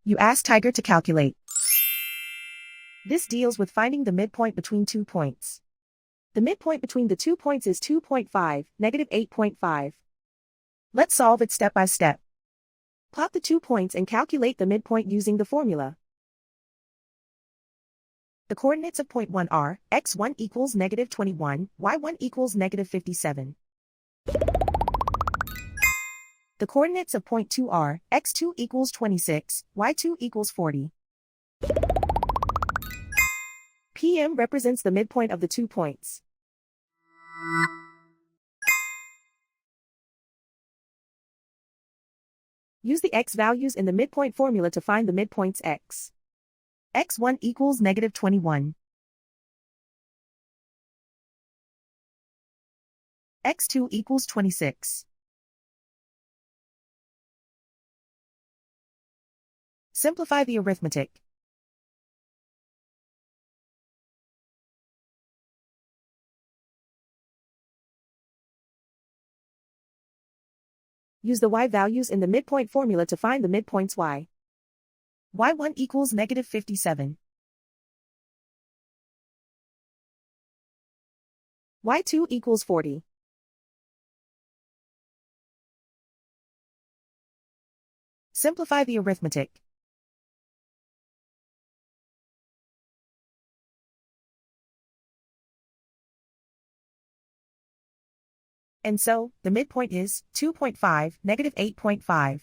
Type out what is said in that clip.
You ask Tiger to calculate. This deals with finding the midpoint between 2 points. The midpoint between the 2 points is 2.5, negative 8.5. Let's solve it step by step. Plot the 2 points and calculate the midpoint using the formula. The coordinates of point 1 are, x1 equals negative 21, y1 equals negative 57. The coordinates of point 2 are, x2 equals 26, y2 equals 40. PM represents the midpoint of the 2 points. Use the x values in the midpoint formula to find the midpoints x. x1 equals negative 21. x2 equals 26. Simplify the arithmetic. Use the y values in the midpoint formula to find the midpoints y. y1 equals negative 57. y2 equals 40. Simplify the arithmetic. And so, the midpoint is 2.5, negative 8.5.